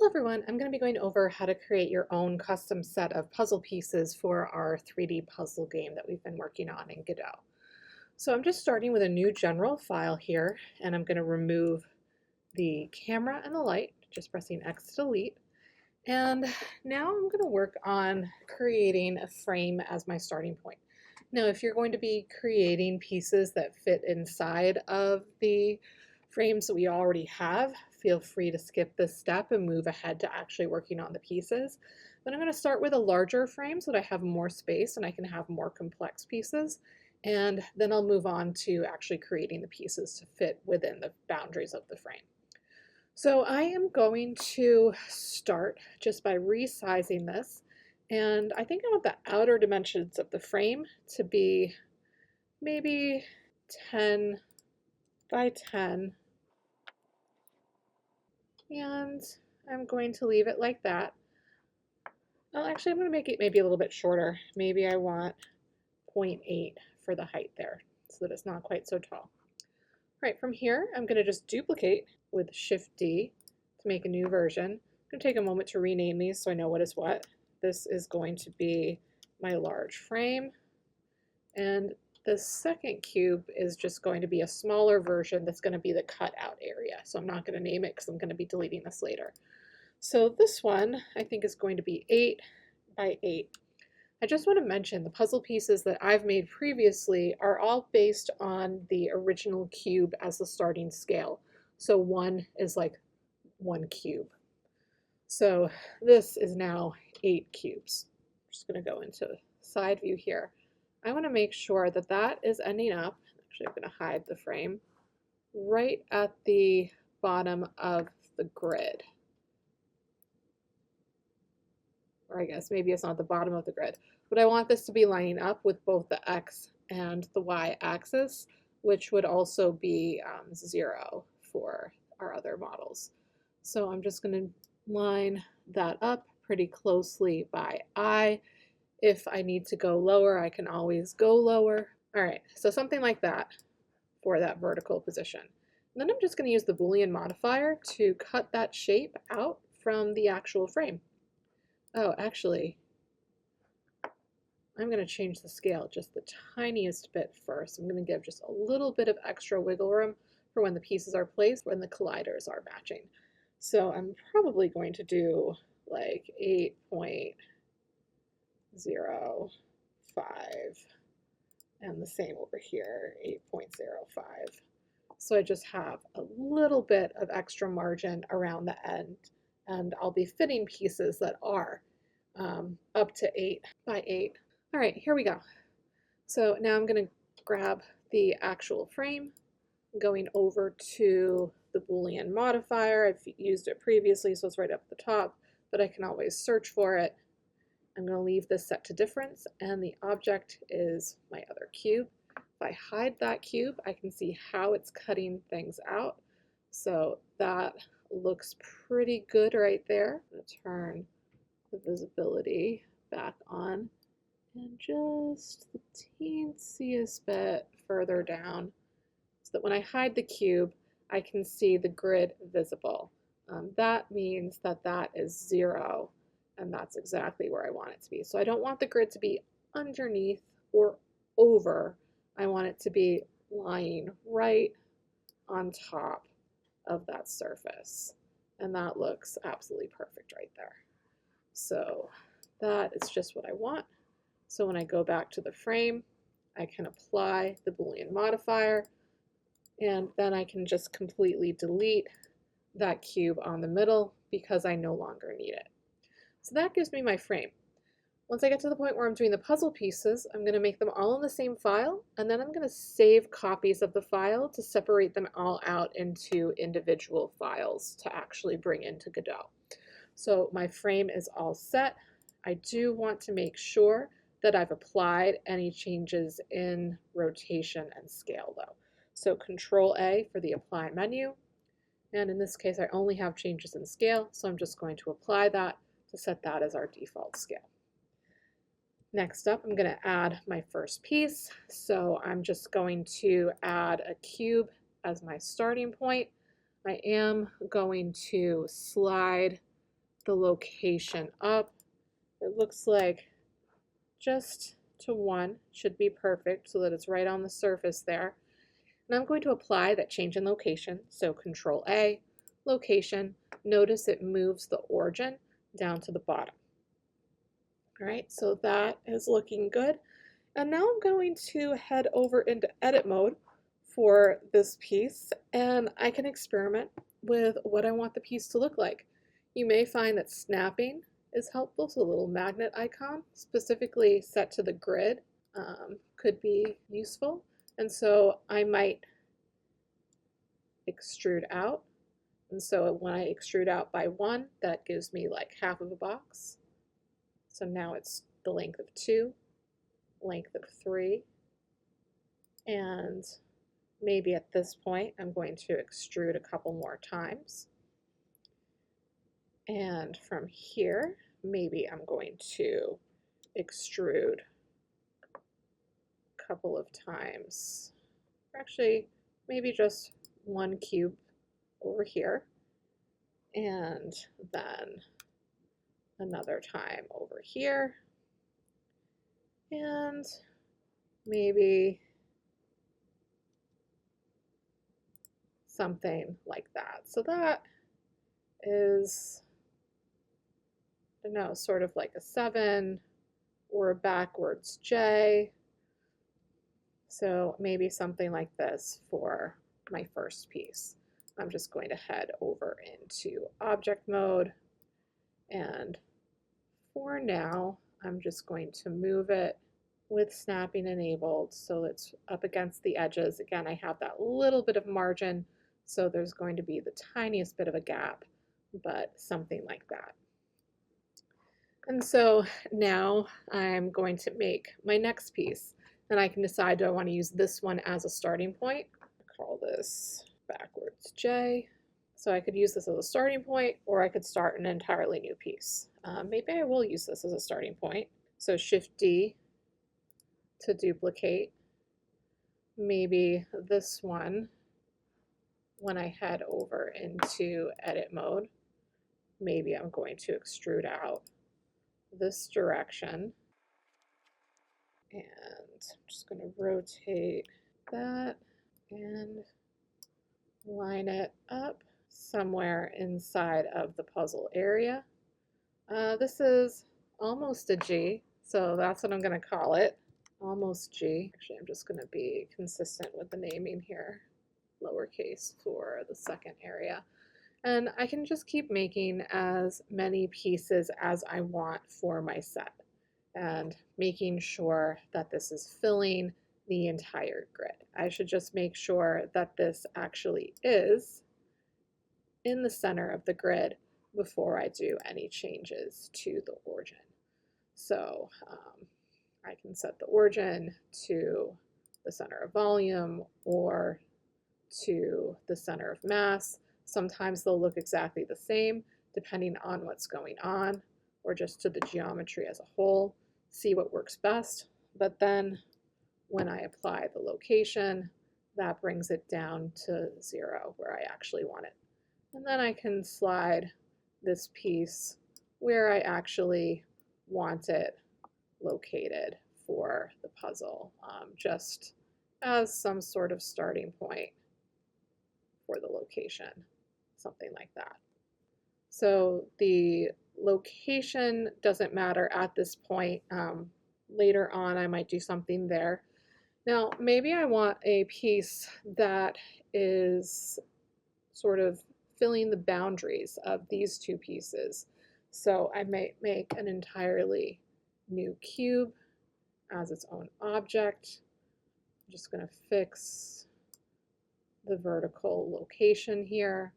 everyone, I'm going to be going over how to create your own custom set of puzzle pieces for our 3D puzzle game that we've been working on in Godot. So I'm just starting with a new general file here, and I'm going to remove the camera and the light, just pressing X to delete. And now I'm going to work on creating a frame as my starting point. Now, if you're going to be creating pieces that fit inside of the frames that we already have, feel free to skip this step and move ahead to actually working on the pieces. But I'm going to start with a larger frame so that I have more space and I can have more complex pieces. And then I'll move on to actually creating the pieces to fit within the boundaries of the frame. So I am going to start just by resizing this, and I think I want the outer dimensions of the frame to be maybe 10 by 10, and I'm going to leave it like that. Well, actually I'm going to make it maybe a little bit shorter. Maybe I want 0.8 for the height there so that it's not quite so tall. All right, from here I'm going to just duplicate with Shift D to make a new version. I'm going to take a moment to rename these so I know what is what. This is going to be my large frame, and the second cube is just going to be a smaller version that's going to be the cutout area. So I'm not going to name it because I'm going to be deleting this later. So this one I think is going to be 8 by 8. I just want to mention the puzzle pieces that I've made previously are all based on the original cube as the starting scale. So 1 is like 1 cube. So this is now 8 cubes. I'm just going to go into side view here. I want to make sure that that is ending up, actually I'm going to hide the frame, right at the bottom of the grid. Or I guess maybe it's not the bottom of the grid, but I want this to be lining up with both the X and the Y axis, which would also be 0 for our other models. So I'm just going to line that up pretty closely by I. If I need to go lower, I can always go lower. All right, so something like that for that vertical position. And then I'm just going to use the Boolean modifier to cut that shape out from the actual frame. Oh, actually, I'm going to change the scale just the tiniest bit first. I'm going to give just a little bit of extra wiggle room for when the pieces are placed, when the colliders are matching. So I'm probably going to do like 8.05, and the same over here, 8.05. So I just have a little bit of extra margin around the end, and I'll be fitting pieces that are up to 8 by 8. All right, here we go. So now I'm going to grab the actual frame, going over to the Boolean modifier. I've used it previously, so it's right up at the top, but I can always search for it. I'm going to leave this set to difference, and the object is my other cube. If I hide that cube, I can see how it's cutting things out. So that looks pretty good right there. I'm going to turn the visibility back on and just the teensiest bit further down so that when I hide the cube, I can see the grid visible. That means that that is 0, and that's exactly where I want it to be. So I don't want the grid to be underneath or over. I want it to be lying right on top of that surface. And that looks absolutely perfect right there. So that is just what I want. So when I go back to the frame, I can apply the Boolean modifier, and then I can just completely delete that cube on the middle because I no longer need it. So that gives me my frame. Once I get to the point where I'm doing the puzzle pieces, I'm going to make them all in the same file, and then I'm going to save copies of the file to separate them all out into individual files to actually bring into Godot. So my frame is all set. I do want to make sure that I've applied any changes in rotation and scale though. So Control A for the apply menu, and in this case I only have changes in scale, so I'm just going to apply that to set that as our default scale. Next up, I'm going to add my first piece. So I'm just going to add a cube as my starting point. I am going to slide the location up. It looks like just to 1 should be perfect so that it's right on the surface there. And I'm going to apply that change in location. So Control A, location. Notice it moves the origin down to the bottom. All right, so that is looking good. And now I'm going to head over into edit mode for this piece, and I can experiment with what I want the piece to look like. You may find that snapping is helpful, so a little magnet icon specifically set to the grid could be useful. And so I might extrude out. And so when I extrude out by 1, that gives me like half of a box. So now it's the length of 2, length of 3, and maybe at this point I'm going to extrude a couple more times. And from here, maybe I'm going to extrude a couple of times. Actually, maybe just 1 cube over here, and then another time over here, and maybe something like that. So that is, I don't know, sort of like a 7 or a backwards J. So maybe something like this for my first piece. I'm just going to head over into object mode, and for now I'm just going to move it with snapping enabled so it's up against the edges. Again, I have that little bit of margin, so there's going to be the tiniest bit of a gap, but something like that. And so now I'm going to make my next piece, and I can decide, do I want to use this one as a starting point? I'll call this backwards J. So I could use this as a starting point, or I could start an entirely new piece. Maybe I will use this as a starting point. So Shift D to duplicate. Maybe this one, when I head over into edit mode, maybe I'm going to extrude out this direction. And I'm just going to rotate that and line it up somewhere inside of the puzzle area. This is almost a G, so that's what I'm going to call it. Almost G. Actually, I'm just going to be consistent with the naming here, lowercase for the second area. And I can just keep making as many pieces as I want for my set, and making sure that this is filling the entire grid. I should just make sure that this actually is in the center of the grid before I do any changes to the origin. So I can set the origin to the center of volume or to the center of mass. Sometimes they'll look exactly the same depending on what's going on, or just to the geometry as a whole. See what works best. But then when I apply the location, that brings it down to 0 where I actually want it. And then I can slide this piece where I actually want it located for the puzzle, just as some sort of starting point for the location, something like that. So the location doesn't matter at this point. Later on, I might do something there. Now, maybe I want a piece that is sort of filling the boundaries of these two pieces. So I might make an entirely new cube as its own object. I'm just going to fix the vertical location here.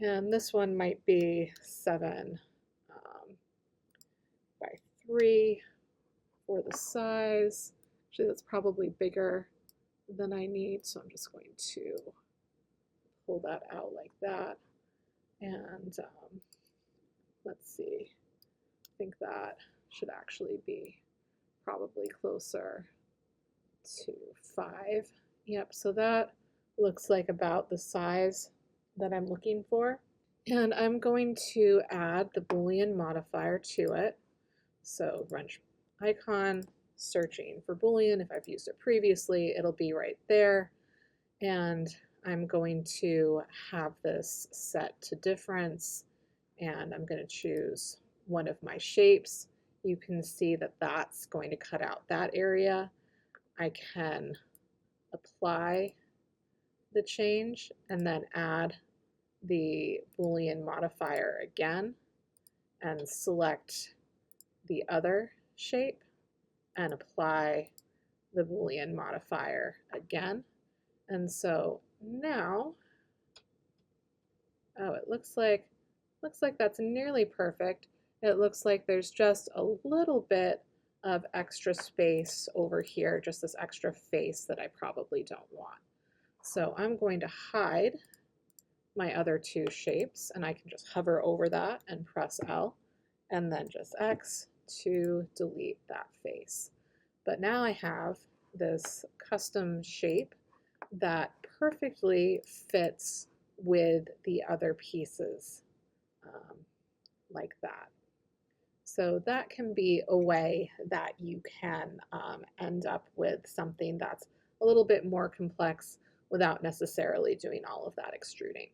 And this one might be 7 by 3 for the size. Actually, that's probably bigger than I need, so I'm just going to pull that out like that. And let's see, I think that should actually be probably closer to 5. Yep, so that looks like about the size that I'm looking for. And I'm going to add the Boolean modifier to it. So wrench icon, searching for Boolean. If I've used it previously, it'll be right there. And I'm going to have this set to difference, and I'm going to choose one of my shapes. You can see that that's going to cut out that area. I can apply the change and then add the Boolean modifier again and select the other shape and apply the Boolean modifier again. And so now, oh, it looks like that's nearly perfect. It looks like there's just a little bit of extra space over here, just this extra face that I probably don't want. So I'm going to hide my other two shapes, and I can just hover over that and press L, and then just X to delete that face. But now I have this custom shape that perfectly fits with the other pieces, like that. So that can be a way that you can end up with something that's a little bit more complex without necessarily doing all of that extruding.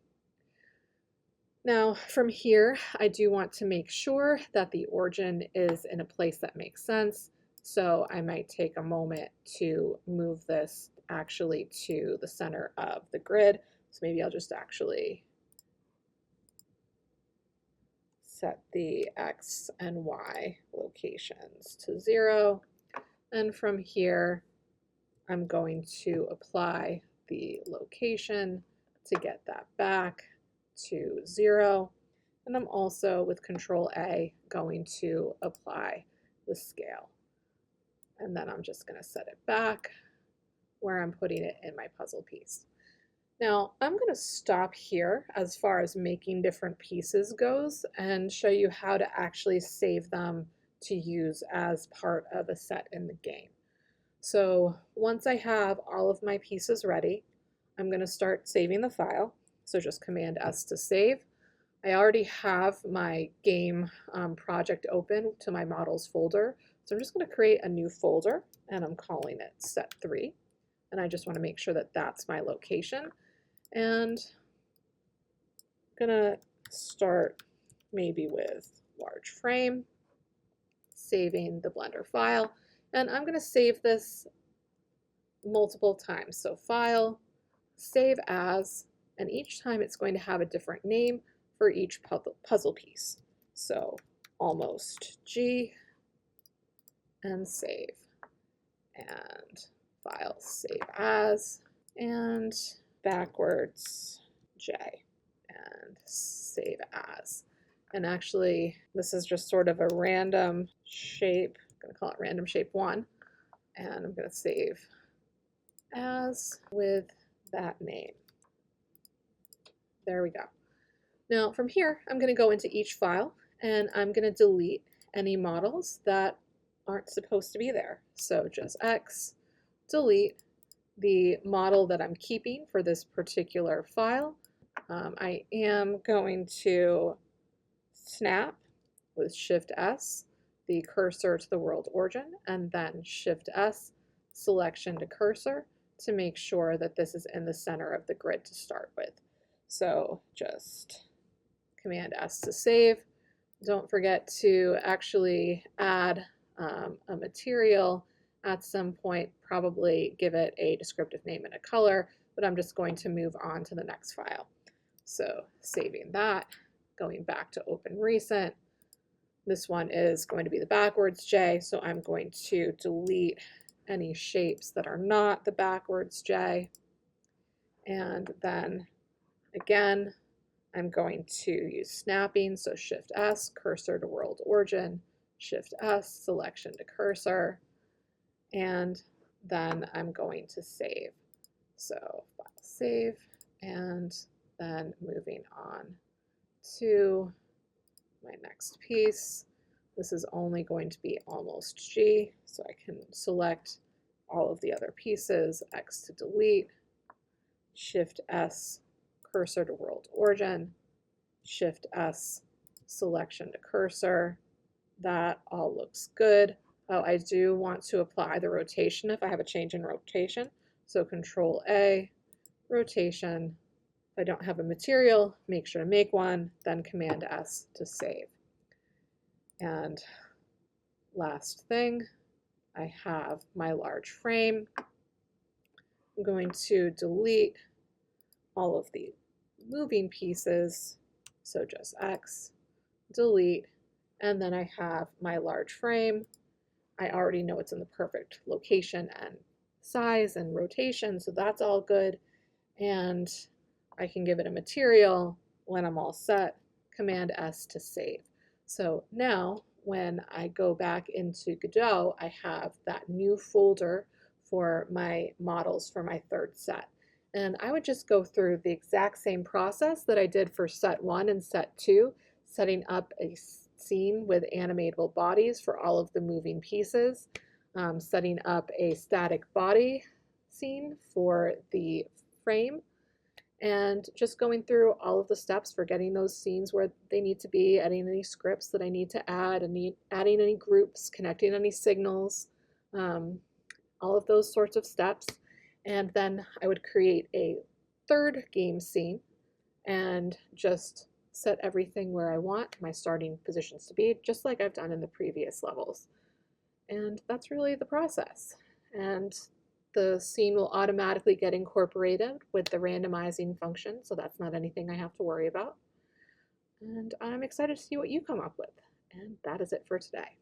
Now from here, I do want to make sure that the origin is in a place that makes sense. So I might take a moment to move this actually to the center of the grid. So maybe I'll just actually set the X and Y locations to 0. And from here, I'm going to apply the location to get that back to 0. And I'm also, with Control A, going to apply the scale. And then I'm just going to set it back where I'm putting it in my puzzle piece. Now I'm going to stop here as far as making different pieces goes and show you how to actually save them to use as part of a set in the game. So once I have all of my pieces ready, I'm going to start saving the file. So just Command S to save. I already have my game project open to my models folder. So I'm just going to create a new folder, and I'm calling it set3. And I just want to make sure that that's my location. And I'm going to start maybe with large frame, saving the Blender file. And I'm going to save this multiple times. So File, Save As, and each time it's going to have a different name for each puzzle piece. So almost G, and save. And File, Save As, and backwards J, and save as. And actually, this is just sort of a random shape. I'm going to call it random shape 1. And I'm going to save as with that name. There we go. Now from here, I'm going to go into each file, and I'm going to delete any models that aren't supposed to be there. So just X, delete the model that I'm keeping for this particular file. I am going to snap with Shift S the cursor to the world origin, and then Shift S selection to cursor to make sure that this is in the center of the grid to start with. So just Command S to save. Don't forget to actually add a material at some point, probably give it a descriptive name and a color, but I'm just going to move on to the next file. So saving that, going back to open recent. This one is going to be the backwards J, so I'm going to delete any shapes that are not the backwards J. And then again, I'm going to use snapping, so Shift S, cursor to world origin, Shift S, selection to cursor, and then I'm going to save. So file save, and then moving on to my next piece. This is only going to be almost G, so I can select all of the other pieces, X to delete, Shift S, cursor to world origin, Shift S, selection to cursor. That all looks good. Oh, I do want to apply the rotation if I have a change in rotation. So Control A, rotation. If I don't have a material, make sure to make one, then Command S to save. And last thing, I have my large frame. I'm going to delete all of the moving pieces. So just X, delete, and then I have my large frame. I already know it's in the perfect location and size and rotation, so that's all good. And I can give it a material. When I'm all set, Command S to save. So now when I go back into Godot, I have that new folder for my models for my third set. And I would just go through the exact same process that I did for set 1 and set 2, setting up a scene with animatable bodies for all of the moving pieces, setting up a static body scene for the frame, and just going through all of the steps for getting those scenes where they need to be, adding any scripts that I need to add, and adding any groups, connecting any signals, all of those sorts of steps. And then I would create a third game scene and just set everything where I want my starting positions to be, just like I've done in the previous levels. And that's really the process. And the scene will automatically get incorporated with the randomizing function, so that's not anything I have to worry about. And I'm excited to see what you come up with. And that is it for today.